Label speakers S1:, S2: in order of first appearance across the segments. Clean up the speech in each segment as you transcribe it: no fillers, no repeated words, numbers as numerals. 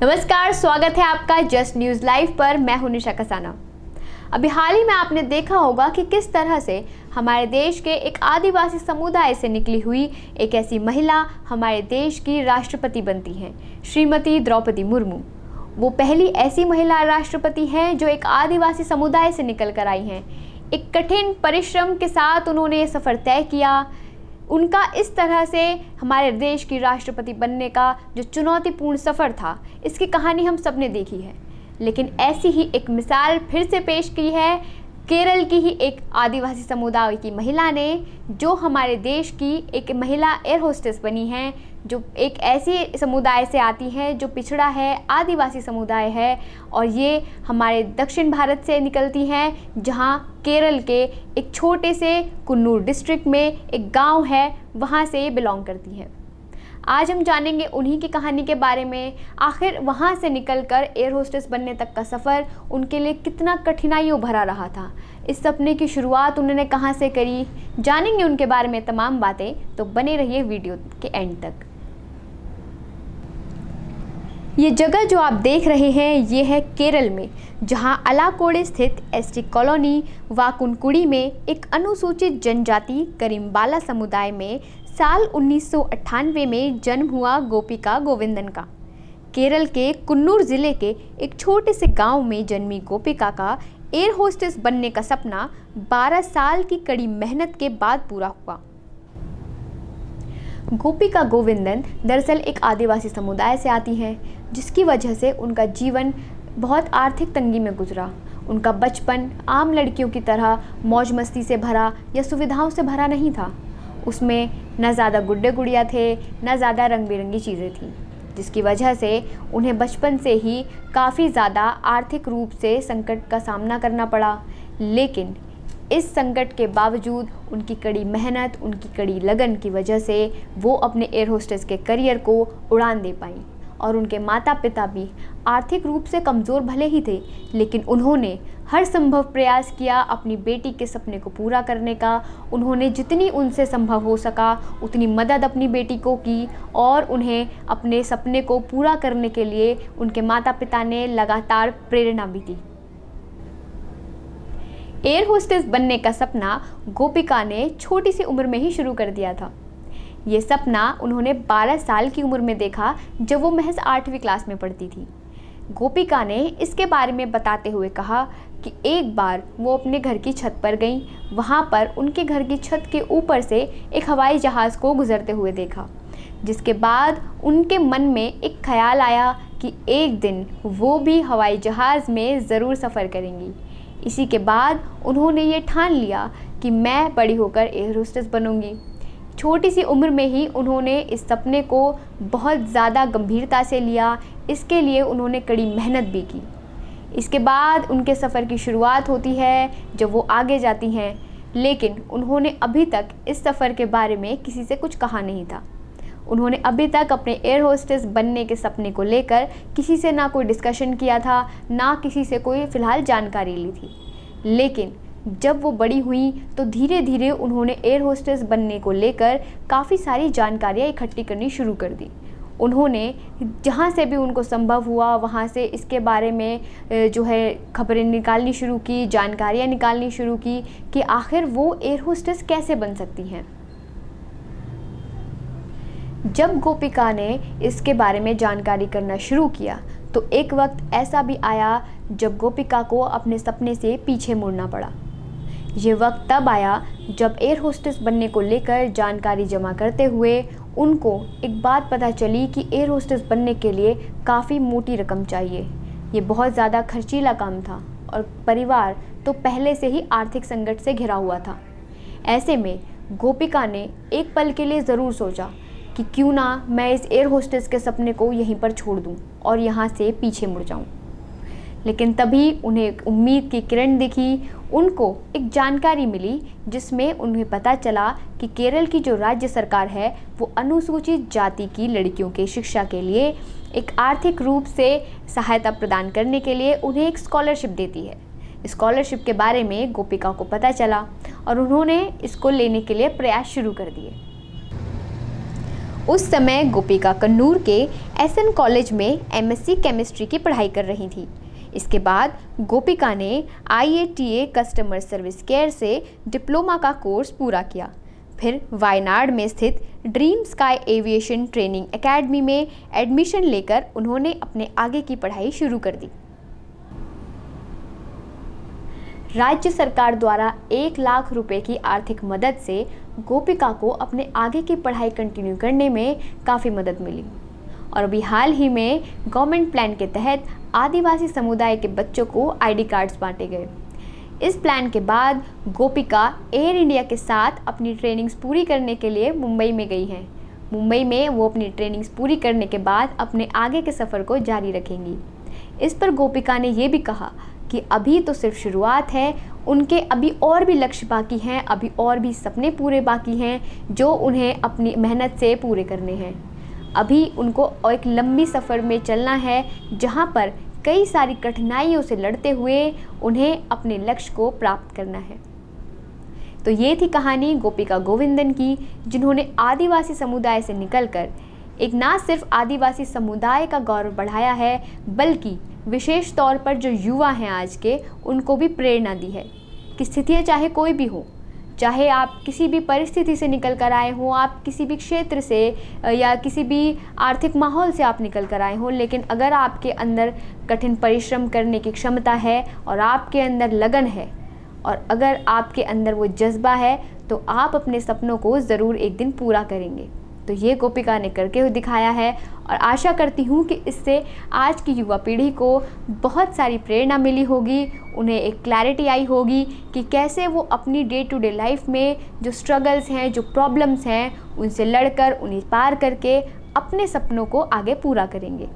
S1: नमस्कार, स्वागत है आपका जस्ट न्यूज़ लाइव पर। मैं हूं निशा कसाना। अभी हाल ही में आपने देखा होगा कि किस तरह से हमारे देश के एक आदिवासी समुदाय से निकली हुई एक ऐसी महिला हमारे देश की राष्ट्रपति बनती हैं, श्रीमती द्रौपदी मुर्मू। वो पहली ऐसी महिला राष्ट्रपति हैं जो एक आदिवासी समुदाय से निकल कर आई हैं। एक कठिन परिश्रम के साथ उन्होंने ये सफ़र तय किया। उनका इस तरह से हमारे देश की राष्ट्रपति बनने का जो चुनौतीपूर्ण सफ़र था, इसकी कहानी हम सब ने देखी है। लेकिन ऐसी ही एक मिसाल फिर से पेश की है केरल की ही एक आदिवासी समुदाय की महिला ने, जो हमारे देश की एक महिला एयर होस्टेस बनी हैं, जो एक ऐसी समुदाय से आती हैं जो पिछड़ा है, आदिवासी समुदाय है। और ये हमारे दक्षिण भारत से निकलती हैं, जहाँ केरल के एक छोटे से कुन्नूर डिस्ट्रिक्ट में एक गांव है, वहाँ से ये बिलोंग करती हैं। आज हम जानेंगे उन्हीं की कहानी के बारे में। आखिर वहाँ से निकलकर एयर होस्टेस बनने तक का सफ़र उनके लिए कितना कठिनाइयों भरा रहा था। इस सपने की शुरुआत उन्होंने कहाँ से करी, जानेंगे उनके बारे में तमाम बातें। तो बने रहिए वीडियो के एंड तक। ये जगह जो आप देख रहे हैं, ये है केरल में, जहां अलाकोड़े स्थित एसटी कॉलोनी वाकुनकुड़ी में एक अनुसूचित जनजाति करीमबाला समुदाय में साल 1998 में जन्म हुआ गोपिका गोविंदन का। केरल के कुन्नूर ज़िले के एक छोटे से गांव में जन्मी गोपिका का एयर होस्टेस बनने का सपना 12 साल की कड़ी मेहनत के बाद पूरा हुआ। गोपिका गोविंदन दरअसल एक आदिवासी समुदाय से आती हैं, जिसकी वजह से उनका जीवन बहुत आर्थिक तंगी में गुजरा। उनका बचपन आम लड़कियों की तरह मौज मस्ती से भरा या सुविधाओं से भरा नहीं था। उसमें न ज़्यादा गुड्डे गुड़िया थे, न ज़्यादा रंग बिरंगी चीज़ें थीं, जिसकी वजह से उन्हें बचपन से ही काफ़ी ज़्यादा आर्थिक रूप से संकट का सामना करना पड़ा। लेकिन इस संकट के बावजूद उनकी कड़ी मेहनत, उनकी कड़ी लगन की वजह से वो अपने एयर होस्टेस के करियर को उड़ान दे पाईं। और उनके माता पिता भी आर्थिक रूप से कमज़ोर भले ही थे, लेकिन उन्होंने हर संभव प्रयास किया अपनी बेटी के सपने को पूरा करने का। उन्होंने जितनी उनसे संभव हो सका उतनी मदद अपनी बेटी को की, और उन्हें अपने सपने को पूरा करने के लिए उनके माता पिता ने लगातार प्रेरणा भी दी। एयर होस्टेस बनने का सपना गोपिका ने छोटी सी उम्र में ही शुरू कर दिया था। ये सपना उन्होंने 12 साल की उम्र में देखा, जब वो महज 8वीं क्लास में पढ़ती थी। गोपिका ने इसके बारे में बताते हुए कहा कि एक बार वो अपने घर की छत पर गईं। वहाँ पर उनके घर की छत के ऊपर से एक हवाई जहाज़ को गुजरते हुए देखा, जिसके बाद उनके मन में एक ख्याल आया कि एक दिन वो भी हवाई जहाज़ में ज़रूर सफ़र करेंगी। इसी के बाद उन्होंने ये ठान लिया कि मैं बड़ी होकर एयर होस्टेस बनूंगी। छोटी सी उम्र में ही उन्होंने इस सपने को बहुत ज़्यादा गंभीरता से लिया। इसके लिए उन्होंने कड़ी मेहनत भी की। इसके बाद उनके सफ़र की शुरुआत होती है जब वो आगे जाती हैं, लेकिन उन्होंने अभी तक इस सफ़र के बारे में किसी से कुछ कहा नहीं था। उन्होंने अभी तक अपने एयर होस्टेस बनने के सपने को लेकर किसी से ना कोई डिस्कशन किया था, ना किसी से कोई फ़िलहाल जानकारी ली थी। लेकिन जब वो बड़ी हुई तो धीरे धीरे उन्होंने एयर होस्टेस बनने को लेकर काफ़ी सारी जानकारियाँ इकट्ठी करनी शुरू कर दी। उन्होंने जहाँ से भी उनको संभव हुआ वहाँ से इसके बारे में जो है खबरें निकालनी शुरू की, जानकारियाँ निकालनी शुरू की कि आखिर वो एयर होस्टेस कैसे बन सकती हैं। जब गोपिका ने इसके बारे में जानकारी करना शुरू किया तो एक वक्त ऐसा भी आया जब गोपिका को अपने सपने से पीछे मुड़ना पड़ा। ये वक्त तब आया जब एयर होस्टेस बनने को लेकर जानकारी जमा करते हुए उनको एक बात पता चली कि एयर होस्टेस बनने के लिए काफ़ी मोटी रकम चाहिए। ये बहुत ज़्यादा खर्चीला काम था और परिवार तो पहले से ही आर्थिक संकट से घिरा हुआ था। ऐसे में गोपिका ने एक पल के लिए ज़रूर सोचा कि क्यों ना मैं इस एयर होस्टेस के सपने को यहीं पर छोड़ दूं और यहाँ से पीछे मुड़ जाऊं। लेकिन तभी उन्हें एक उम्मीद की किरण दिखी। उनको एक जानकारी मिली जिसमें उन्हें पता चला कि केरल की जो राज्य सरकार है वो अनुसूचित जाति की लड़कियों के शिक्षा के लिए एक आर्थिक रूप से सहायता प्रदान करने के लिए उन्हें एक स्कॉलरशिप देती है। स्कॉलरशिप के बारे में गोपिका को पता चला और उन्होंने इसको लेने के लिए प्रयास शुरू कर दिए। उस समय गोपिका कन्नूर के एसएन कॉलेज में एमएससी केमिस्ट्री की पढ़ाई कर रही थी। इसके बाद गोपिका ने IATA कस्टमर सर्विस केयर से डिप्लोमा का कोर्स पूरा किया। फिर वायनाड में स्थित dream sky aviation training academy में एडमिशन लेकर उन्होंने अपने आगे की पढ़ाई शुरू कर दी। राज्य सरकार द्वारा 1 लाख रुपए की आर्थिक मदद से गोपिका को अपने आगे की पढ़ाई कंटिन्यू करने में काफ़ी मदद मिली और अभी हाल ही में गवर्नमेंट प्लान के तहत आदिवासी समुदाय के बच्चों को ID कार्ड्स बांटे गए। इस प्लान के बाद गोपिका एयर इंडिया के साथ अपनी ट्रेनिंग्स पूरी करने के लिए मुंबई में गई हैं। मुंबई में वो अपनी ट्रेनिंग्स पूरी करने के बाद अपने आगे के सफ़र को जारी रखेंगी। इस पर गोपिका ने ये भी कहा कि अभी तो सिर्फ शुरुआत है, उनके अभी और भी लक्ष्य बाकी हैं, अभी और भी सपने पूरे बाकी हैं जो उन्हें अपनी मेहनत से पूरे करने हैं। अभी उनको एक लंबी सफ़र में चलना है जहां पर कई सारी कठिनाइयों से लड़ते हुए उन्हें अपने लक्ष्य को प्राप्त करना है। तो ये थी कहानी गोपिका गोविंदन की, जिन्होंने आदिवासी समुदाय से निकलकर एक ना सिर्फ आदिवासी समुदाय का गौरव बढ़ाया है, बल्कि विशेष तौर पर जो युवा हैं आज के, उनको भी प्रेरणा दी है कि स्थितियाँ चाहे कोई भी हो, चाहे आप किसी भी परिस्थिति से निकल कर आए हों, आप किसी भी क्षेत्र से या किसी भी आर्थिक माहौल से आप निकल कर आए हों, लेकिन अगर आपके अंदर कठिन परिश्रम करने की क्षमता है और आपके अंदर लगन है और अगर आपके अंदर वो जज्बा है, तो आप अपने सपनों को ज़रूर एक दिन पूरा करेंगे। तो ये गोपिका ने करके हुए दिखाया है और आशा करती हूँ कि इससे आज की युवा पीढ़ी को बहुत सारी प्रेरणा मिली होगी, उन्हें एक क्लैरिटी आई होगी कि कैसे वो अपनी डे टू डे लाइफ में जो स्ट्रगल्स हैं, जो प्रॉब्लम्स हैं, उनसे लड़कर उन्हें पार करके अपने सपनों को आगे पूरा करेंगे।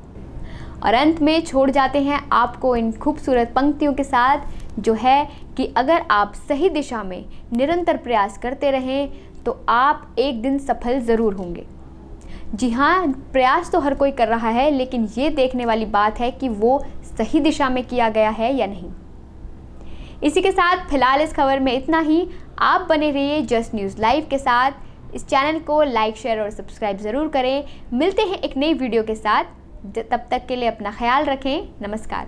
S1: और अंत में छोड़ जाते हैं आपको इन खूबसूरत पंक्तियों के साथ, जो है कि अगर आप सही दिशा में निरंतर प्रयास करते रहें तो आप एक दिन सफल ज़रूर होंगे। जी हाँ, प्रयास तो हर कोई कर रहा है, लेकिन ये देखने वाली बात है कि वो सही दिशा में किया गया है या नहीं। इसी के साथ फिलहाल इस खबर में इतना ही। आप बने रहिए जस्ट न्यूज़ लाइव के साथ। इस चैनल को लाइक, शेयर और सब्सक्राइब ज़रूर करें। मिलते हैं एक नई वीडियो के साथ। तब तक के लिए अपना ख्याल रखें। नमस्कार।